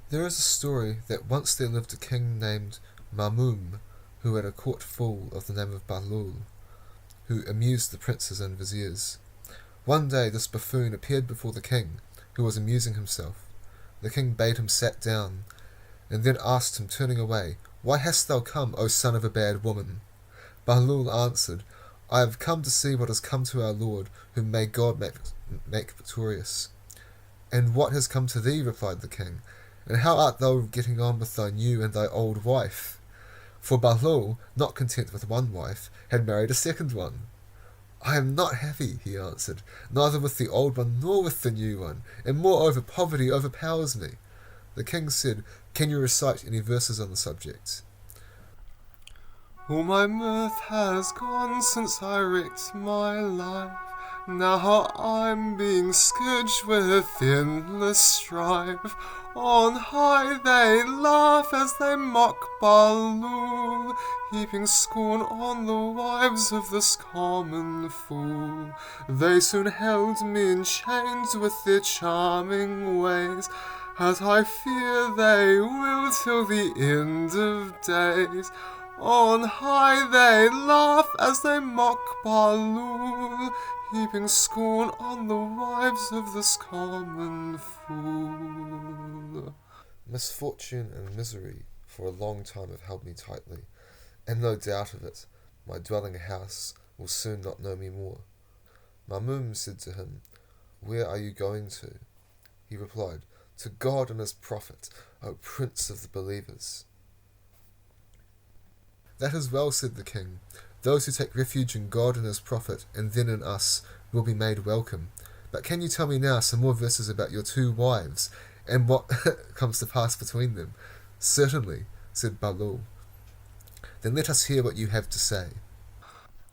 There is a story that once there lived a king named Mahmum, who had a court full of the name of Bahloul, who amused the princes and viziers. One day this buffoon appeared before the king, who was amusing himself. The king bade him sit down, and then asked him, turning away, "Why hast thou come, O son of a bad woman?" Bahloul answered, "I have come to see what has come to our lord, whom may God make victorious." "And what has come to thee?" replied the king. "And how art thou getting on with thy new and thy old wife?" For Bahloul, not content with one wife, had married a second one. "I am not happy," he answered, "neither with the old one nor with the new one, and moreover poverty overpowers me." The king said, "Can you recite any verses on the subject?" All my mirth has gone since I wrecked my life. Now I'm being scourged with endless strife. On high they laugh as they mock Bahloul, heaping scorn on the wives of this common fool. They soon held me in chains with their charming ways, as I fear they will till the end of days. On high they laugh as they mock Bahloul, heaping scorn on the wives of this common fool. Misfortune and misery for a long time have held me tightly, and no doubt of it, my dwelling house will soon not know me more. Mahmum said to him, "Where are you going to?" He replied, "To God and his prophet, O prince of the believers." "That is well," said the king. "Those who take refuge in God and his prophet, and then in us, will be made welcome. But can you tell me now some more verses about your two wives, and what comes to pass between them?" "Certainly," said Bahloul. "Then let us hear what you have to say."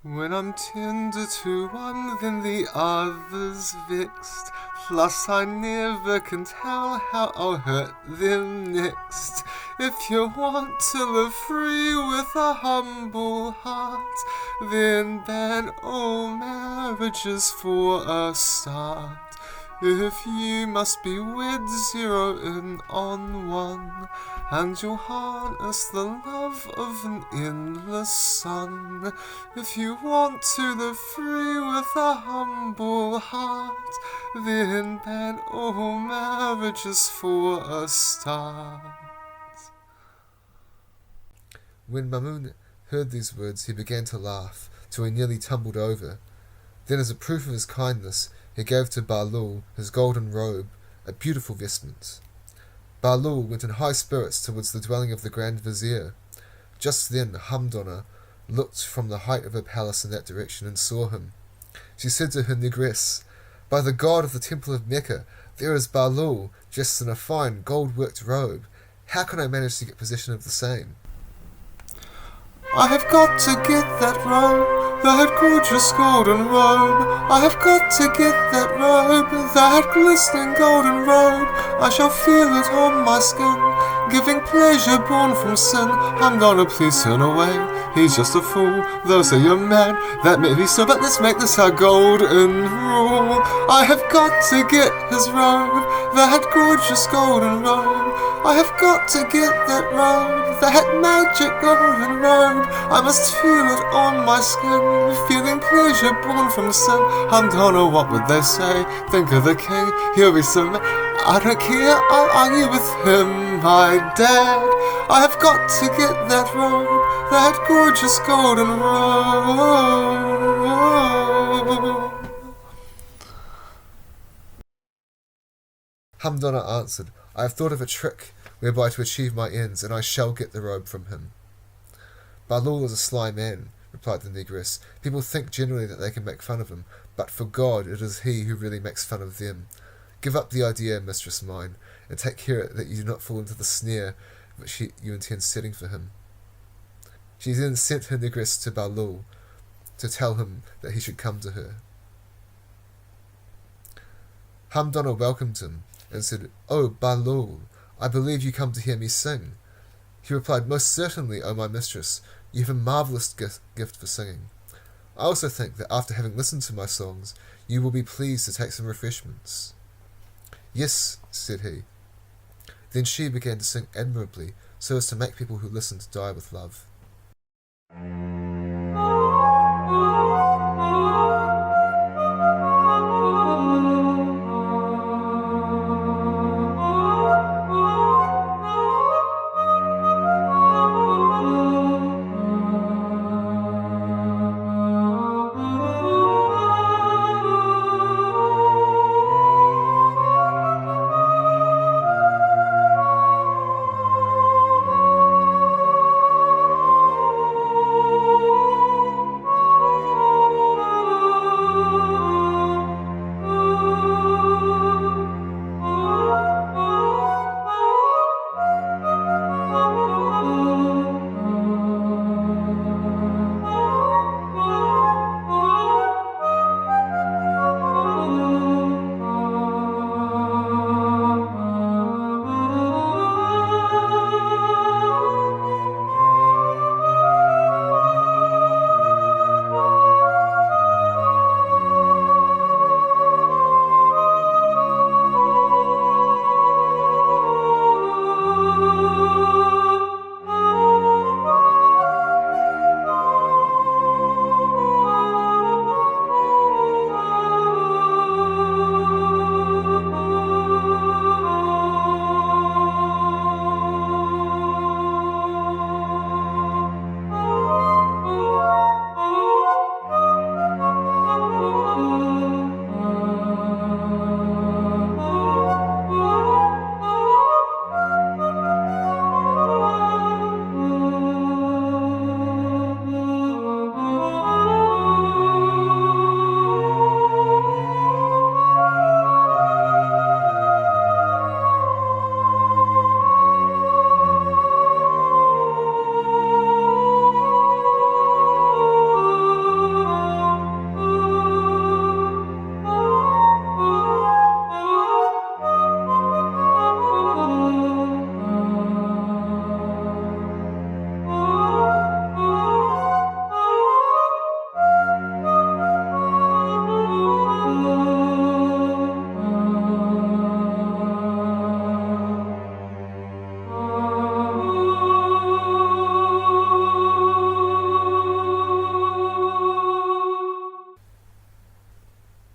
When I'm tender to one, then the other's vexed. Plus I never can tell how I'll hurt them next. If you want to live free with a humble heart, then ban all marriages for a start. If you must be wed, zero in on one, and you'll harness the love of an endless sun. If you want to live free with a humble heart, then ban all marriages for a start. When Mahmum heard these words, he began to laugh, till he nearly tumbled over. Then, as a proof of his kindness, he gave to Bahloul his golden robe, a beautiful vestment. Bahloul went in high spirits towards the dwelling of the Grand Vizier. Just then Hamdonna looked from the height of her palace in that direction and saw him. She said to her negress, "By the god of the temple of Mecca, there is Bahloul, dressed in a fine gold-worked robe. How can I manage to get possession of the same?" I have got to get that robe, that gorgeous golden robe. I have got to get that robe, that glistening golden robe. I shall feel it on my skin, giving pleasure born from sin. Hamdonna, please turn away, he's just a fool. Those say you're mad, that may be so, but let's make this our golden rule. I have got to get his robe, that gorgeous golden robe. I have got to get that robe, that magic golden robe. I must feel it on my skin, feeling pleasure born from sin. Hamdonna, what would they say? Think of the king, he'll be so mad. I don't care, I'll argue with him, my dad. I have got to get that robe, that gorgeous golden robe. Hamdonna answered, "I have thought of a trick whereby to achieve my ends, and I shall get the robe from him." "Bahloul is a sly man," replied the negress. "People think generally that they can make fun of him, but for God it is he who really makes fun of them. Give up the idea, mistress mine, and take care that you do not fall into the snare which you intend setting for him." She then sent her negress to Bahloul to tell him that he should come to her. Hamdonna welcomed him and said, "Oh, Bahloul, I believe you come to hear me sing." He replied, "Most certainly, O my mistress, you have a marvellous gift for singing. I also think that after having listened to my songs, you will be pleased to take some refreshments." "Yes," said he. Then she began to sing admirably, so as to make people who listened die with love.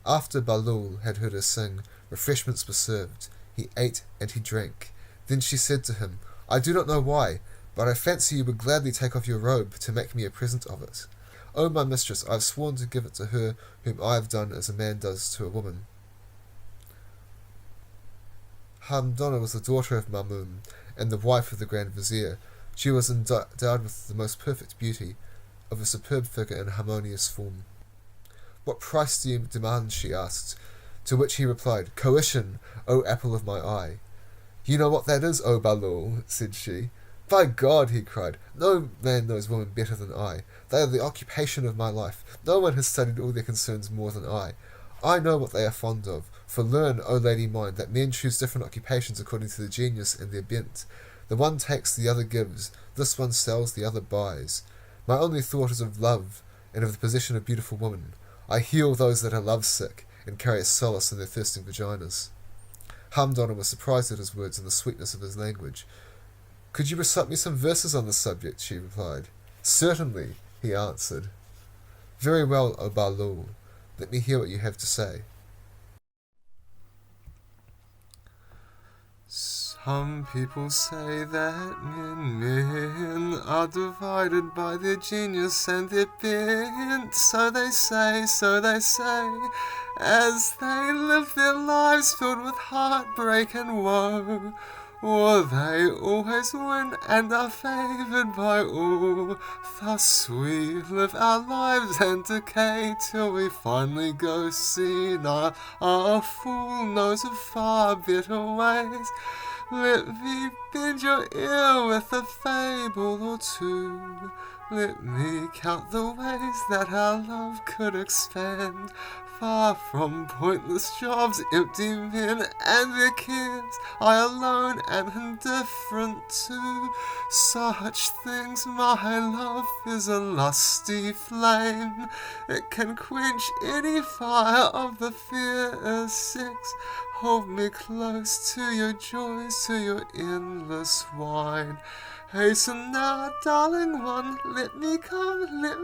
After Bahloul had heard her sing, refreshments were served. He ate and he drank. Then she said to him, "I do not know why, but I fancy you would gladly take off your robe to make me a present of it. O my mistress, I have sworn to give it to her whom I have done as a man does to a woman." Hamdonna was the daughter of Mamun and the wife of the Grand Vizier. She was endowed with the most perfect beauty, of a superb figure and harmonious form. "What price do you demand?" she asked, to which he replied, "Coition, O apple of my eye." "You know what that is, O Bahloul," said she. "By God," he cried, "no man knows women better than I. They are the occupation of my life. No one has studied all their concerns more than I. I know what they are fond of. For learn, O lady mine, that men choose different occupations according to their genius and their bent. The one takes, the other gives. This one sells, the other buys. My only thought is of love, and of the possession of beautiful women. I heal those that are love-sick, and carry a solace in their thirsting vaginas." Hamdonna was surprised at his words and the sweetness of his language. "Could you recite me some verses on the subject?" she replied. "Certainly," he answered. "Very well, O Bahloul. Let me hear what you have to say." Some people say that men are divided by their genius and their bent. So they say, as they live their lives filled with heartbreak and woe. Or they always win and are favoured by all. Thus we live our lives and decay till we finally go senile. Our fool knows of far better ways. Let me bend your ear with a fable or two. Let me count the ways that our love could expand. Far from pointless jobs, empty men and their cares, I alone am indifferent to such things. My love is a lusty flame. It can quench any fire of the fierce sex. Hold me close to your joys, to your endless wine. Hasten now, darling one, let me come near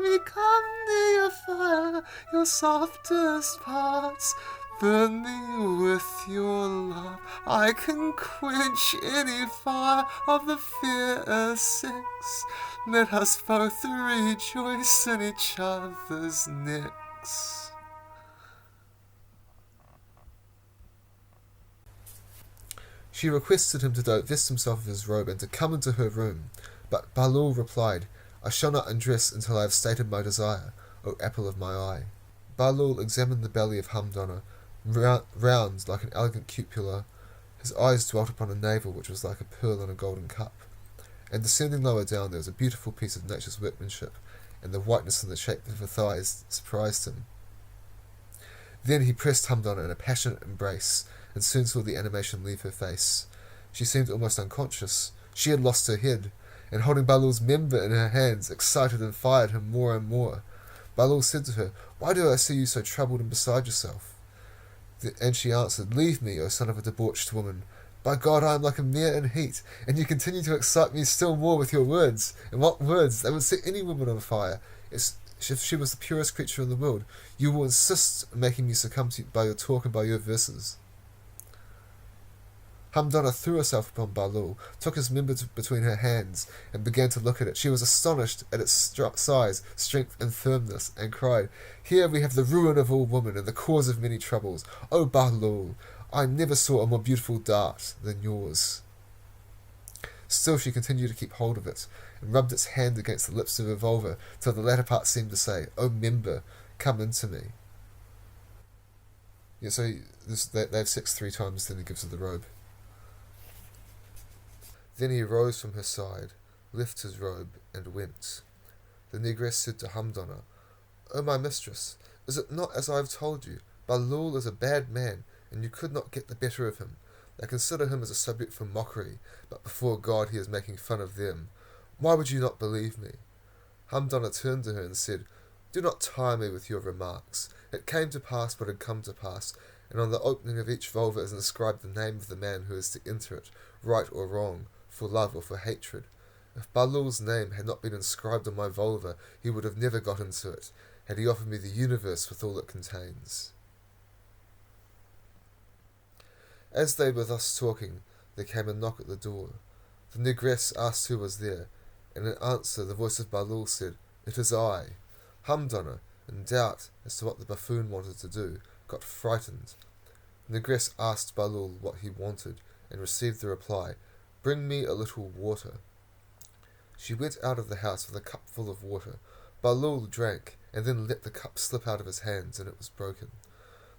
your fire, your softest parts. Burn me with your love, I can quench any fire of the fierce sex. Let us both rejoice in each other's necks. She requested him to divest himself of his robe and to come into her room, but Bahloul replied, I shall not undress until I have stated my desire, O apple of my eye. Bahloul examined the belly of Hamdonna, round like an elegant cupola. His eyes dwelt upon a navel which was like a pearl in a golden cup, and descending lower down there was a beautiful piece of nature's workmanship, and the whiteness and the shape of her thighs surprised him. Then he pressed Hamdonna in a passionate embrace, and soon saw the animation leave her face. She seemed almost unconscious. She had lost her head, and holding Bahloul's member in her hands, excited and fired him more and more. Bahloul said to her, Why do I see you so troubled and beside yourself? And she answered, Leave me, O son of a debauched woman. By God, I am like a mere in heat, and you continue to excite me still more with your words. And what words? They would set any woman on fire. If she was the purest creature in the world, you will insist on making me succumb to you by your talk and by your verses. Hamdonna threw herself upon Bahloul, took his member between her hands, and began to look at it. She was astonished at its size, strength, and firmness, and cried, Here we have the ruin of all woman, and the cause of many troubles. O Bahloul, I never saw a more beautiful dart than yours. Still she continued to keep hold of it, and rubbed its hand against the lips of the revolver, till the latter part seemed to say, O member, come into me. Yeah, so they have sex 3 times, then he gives her the robe. Then he rose from her side, left his robe, and went. The negress said to Hamdonna, O my mistress, is it not as I have told you? Bahloul is a bad man, and you could not get the better of him. They consider him as a subject for mockery, but before God he is making fun of them. Why would you not believe me? Hamdonna turned to her and said, Do not tire me with your remarks. It came to pass what had come to pass, and on the opening of each vulva is inscribed the name of the man who is to enter it, right or wrong, for love or for hatred. If Bahloul's name had not been inscribed on my vulva, he would have never got into it, had he offered me the universe with all it contains. As they were thus talking, there came a knock at the door. The negress asked who was there, and in answer the voice of Bahloul said, It is I. Hamdonna, in doubt as to what the buffoon wanted to do, got frightened. The negress asked Bahloul what he wanted, and received the reply, Bring me a little water. She went out of the house with a cup full of water. Bahloul drank, and then let the cup slip out of his hands, and it was broken.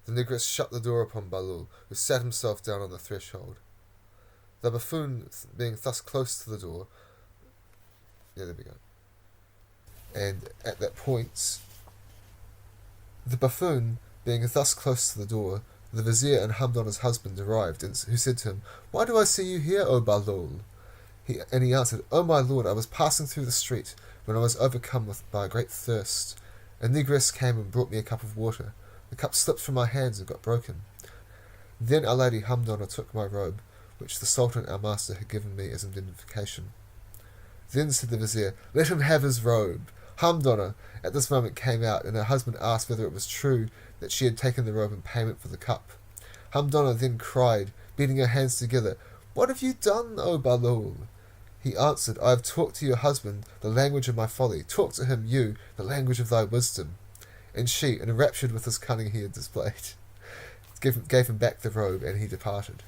The negress shut the door upon Bahloul, who sat himself down on the threshold. The buffoon, being thus close to the door... there we go. And at that point, the buffoon, being thus close to the door, the vizier and Hamdonna's husband arrived, who said to him, Why do I see you here, O Bahloul? He answered, O my lord, I was passing through the street, when I was overcome by a great thirst. A negress came and brought me a cup of water. The cup slipped from my hands and got broken. Then our lady Hamdonna took my robe, which the Sultan our master had given me as indemnification. Then said the vizier, Let him have his robe. Hamdonna at this moment came out, and her husband asked whether it was true that she had taken the robe in payment for the cup. Hamdonna then cried, beating her hands together, What have you done, O Bahloul? He answered, I have talked to your husband the language of my folly. Talk to him, you, the language of thy wisdom. And she, enraptured with this cunning he had displayed, gave him back the robe, and he departed.